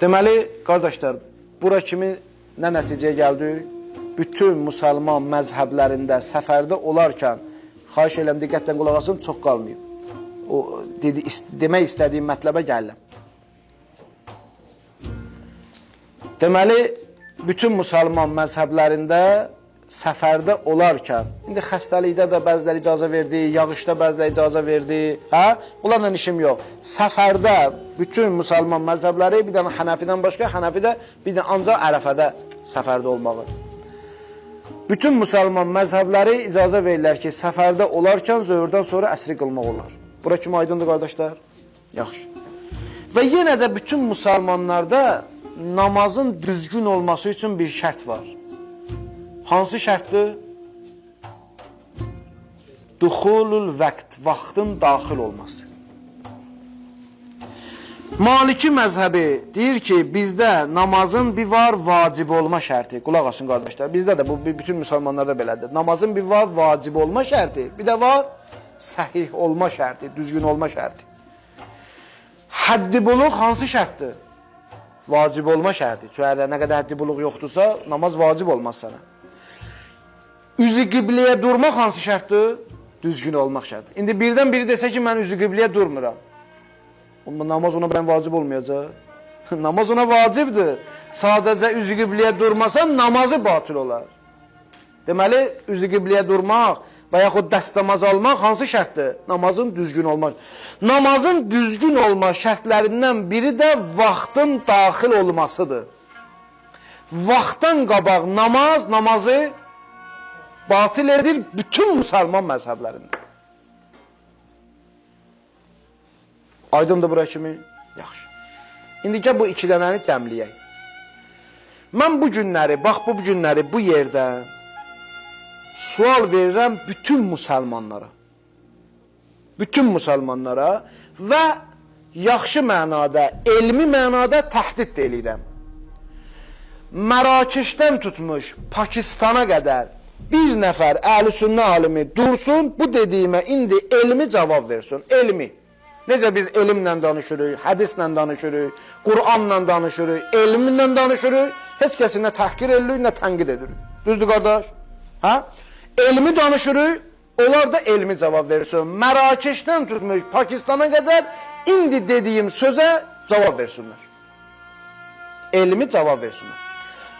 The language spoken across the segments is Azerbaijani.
Deməli, qardaşlar, bura kimi nə nəticəyə gəldik? Bütün müsəlman məzhəblərində səfərdə olarkən, xahiş eləm, diqqətlə qulaq asın, çox qalmayıb. O, demək istədiyim mətləbə gələm. Deməli, bütün müsəlman məzhəblərində səfərdə olarkən, indi xəstəlikdə də bəziləri icazə verdi, yağışda bəziləri icazə verdi, hə? Bunlarla işim yox. Səfərdə bütün müsəlman məzhəbləri, bir dənə Hənəfidən başqa, Hənəfidə bir dənə ancaq Ərəfədə səfərdə olmağı. Bütün müsəlman məzhəbləri icazə verirlər ki, səfərdə olarkən zöhrdən sonra əsri qılmaq olar. Bura kimi aydındır, qardaşlar? Yaxşı. Və yenə də bütün müsəlmanlarda namazın düzgün olması üçün bir şərt var. Hansı şərtdir? Duxulul vəqt, vaxtın daxil olması. Maliki məzhəbi deyir ki, bizdə namazın bir var vacib olma şərti. Qulaq asın, qardaşlar. Bizdə də bu, bütün müsəlmanlarda belədir. Namazın bir var vacib olma şərti, bir də var səhih olma şərti, düzgün olma şərti. Həddi buluq hansı şərtdir? Vacib olma şərti. Çünki nə qədər həddi buluq yoxdursa, namaz vacib olmaz sənə. Üzü qibliyə durmaq hansı şərtdir? Düzgün olmaq şərtdir. İndi birdən biri desə ki, mən üzü qibliyə durmuram. Namaz ona bən vacib olmayacaq. Namaz ona vacibdir. Sadəcə üzü qibliyə durmasan, namazı batıl olar. Deməli, üzü qibliyə durmaq və yaxud dəstəmaz almaq hansı şərtdir? Namazın düzgün olmaq. Namazın düzgün olma şərtlərindən biri də vaxtın daxil olmasıdır. Vaxtdan qabaq namazı batil edir bütün müsəlman məzhəblərində. Aydındır bura kimi? Yaxşı. İndi gəl bu iki dənəni cəmləyək. Mən bu günləri, bax bu günləri bu yerdə sual verirəm bütün müsəlmanlara. Bütün müsəlmanlara və yaxşı mənada, elmi mənada təhdid eləyirəm. Mərakeşdən tutmuş Pakistana qədər bir nəfər əhl-i-sünnə alimi dursun, bu dediyimə indi elmi cavab versin, elmi. Necə biz elmlə danışırıq, hədislə danışırıq, Qur'anla danışırıq, elminlə danışırıq, heç kəsi nə təhqir edirik, nə tənqid edirik. Düzdür, qardaş? Hə? Elmi danışırıq, onlar da elmi cavab versin. Mərakeşdən tutmuş Pakistana qədər indi dediyim sözə cavab versinlər. Elmi cavab versinlər.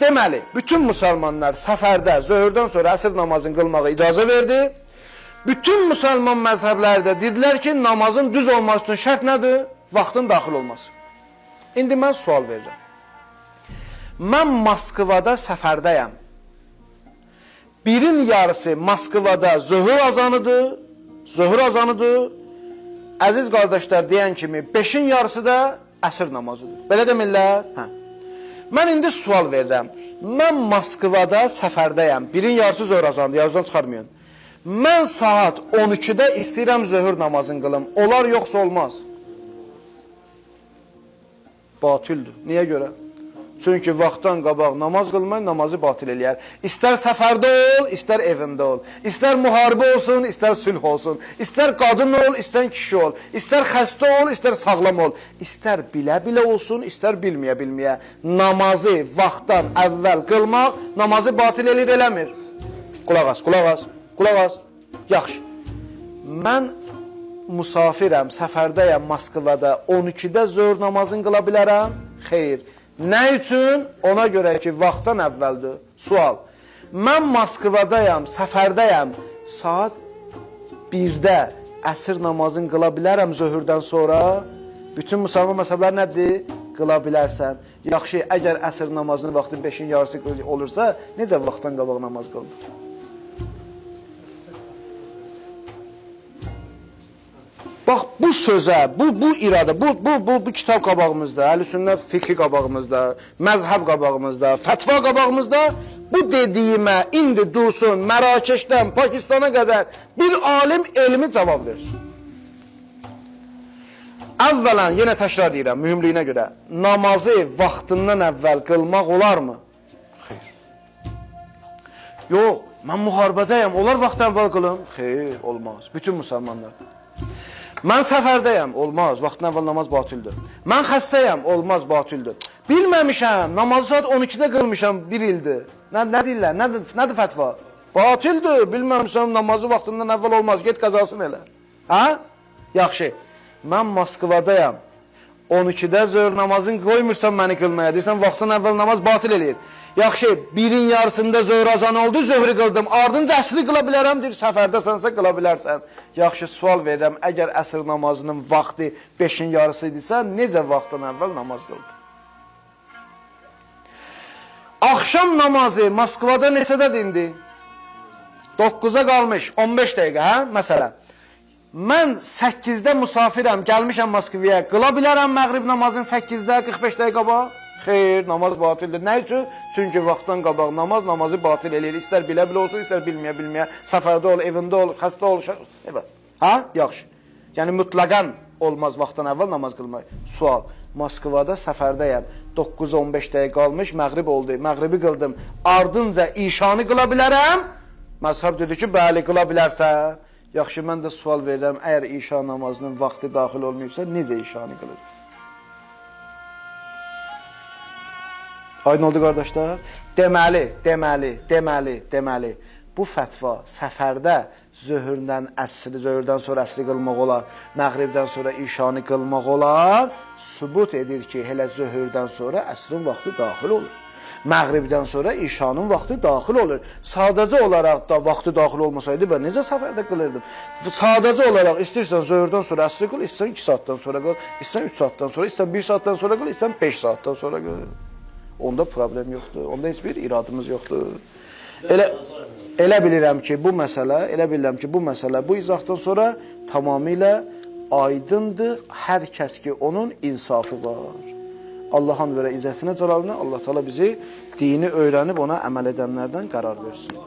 Deməli, bütün müsəlmanlar səfərdə, zöhrdən sonra əsr namazını qılmağa icazə verdi. Bütün müsəlman məzhəbləri də dedilər ki, namazın düz olması üçün şərt nədir? Vaxtın daxil olması. İndi mən sual verirəm. Mən Moskvada səfərdəyəm. Birin yarısı Moskvada zöhr azanıdır. Zöhr azanıdır. Əziz qardaşlar deyən kimi, 5-in yarısı da əsr namazıdır. Belə demirlər? Hə. Mən indi sual verirəm. Mən Moskvada səfərdəyəm. Birin yarısı zöhr azanıdır. Yazıdan çıxarmayın. Mən saat 12-də istəyirəm zöhr namazını qılım. Olar yoxsa olmaz? Batildir. Niyə görə? Çünki vaxtdan qabaq namaz qılmayın, namazı batil eləyər. İstər səfərdə ol, istər evində ol. İstər müharibə olsun, istər sülh olsun. İstər qadın ol, istər kişi ol. İstər xəstə ol, istər sağlam ol. İstər bilə-bilə olsun, istər bilməyə-bilməyə. Namazı vaxtdan əvvəl qılmaq, namazı batil eləyir, eləmir. Qulaq as, qulaq as. Qulaq as, yaxşı. Mən musafirəm, səfərdəyəm Moskvada, 12-də zöhr namazını qıla bilərəm? Xeyr. Nə üçün? Ona görə ki, vaxtdan əvvəldir. Sual. Mən Moskvadayam, səfərdəyəm, saat 1-də əsr namazını qıla bilərəm zöhrdən sonra? Bütün müsəlman məsələlər nədir? Qıla bilərsən. Yaxşı, əgər əsr namazının vaxtı 5-in yarısı olursa, necə vaxtdan qabaq namaz qıldı? Bax, bu sözə, bu iradə, bu kitab qabağımızda, əhl-i-sünnə fiqhi qabağımızda, məzhəb qabağımızda, fətva qabağımızda, bu dediyimə indi dursun, Mərakeşdən Pakistana qədər bir alim elmi cavab versin. Əvvələn, yenə təkrar deyirəm, mühümliyinə görə, namazı vaxtından əvvəl qılmaq olarmı? Xeyr. Yox, mən müharibədəyəm, onlar vaxtdan əvvəl qılım? Xeyr, olmaz. Bütün müsəlmanlar. Mən səfərdəyəm, olmaz, vaxtdan əvvəl namaz batildir. Mən xəstəyəm, olmaz, batildir. Bilməmişəm, namazı saat 12-də qılmışam, bir ildir. Nə deyirlər, nədir fətva? Batildir, bilməmişəm, namazı vaxtından əvvəl olmaz, get qəzasını elə. Hə? Yaxşı, mən Moskvadayam, 12-də zöhr namazını qoymursan məni qılmaya, deyirsən, vaxtdan əvvəl namaz batil eləyir. Yaxşı, birin yarısında zöhr azanı oldu, zöhrü qıldım, ardınca əsri qıla bilərəm, deyir, səfərdəsənsə qıla bilərsən. Yaxşı, sual verirəm, əgər əsr namazının vaxtı 5-in yarısı idisə, necə vaxtdan əvvəl namaz qıldı? Axşam namazı Moskvada neçədə dindi? 9-a qalmış, 15 dəqiqə, hə? Məsələn, mən 8-də musafirəm, gəlmişəm Moskvaya, qıla bilərəm məğrib namazını 8-də, 45 dəqiqə qabaq? Xeyr, namaz batildir. Nə üçün? Çünki vaxtdan qabaq namazı batil eləyir. İstər bilə-bilə olsun, istər bilməyə-bilməyə, səfərdə ol, evində ol, xəstə ol, hə? Yaxşı. Yəni, mütləqən olmaz vaxtdan əvvəl namaz qılmaq. Sual, Moskvada səfərdəyəm, 9-15 dəqiqə qalmış, məğrib oldu, məğribi qıldım, ardınca işanı qıla bilərəm? Məzhəb dedi ki, bəli, qıla bilərsən. Yaxşı, mən də sual verirəm, əgər işa namazının vaxtı daxil olmayıbsa, necə işanı qılır? Aydın oldu, qardaşlar? Deməli, bu fətva səfərdə zöhrdən sonra əsri qılmaq olar, məğribdən sonra işanı qılmaq olar, sübut edir ki, hələ zöhrdən sonra əsrin vaxtı daxil olur. Məğribdən sonra işanın vaxtı daxil olur. Sadəcə olaraq da vaxtı daxil olmasaydı, mən necə səfərdə qılırdım? Sadəcə olaraq istəyirsən zöhrdən sonra əsri qıl, istəyirsən 2 saatdan sonra qıl, istəyirsən 3 saatdan sonra, istəyirsən 1 saatdan sonra qıl, istəyirsən 5 saatdan sonra qıl. Onda problem yoxdur, onda heç bir iradımız yoxdur. Elə bilirəm ki, bu məsələ, bu izahdan sonra tamamilə aydındır, hər kəs ki, onun insafı var. Allahın verə izzətinə, cəlalına, Allah təala bizi dini öyrənib ona əməl edənlərdən qərar versin.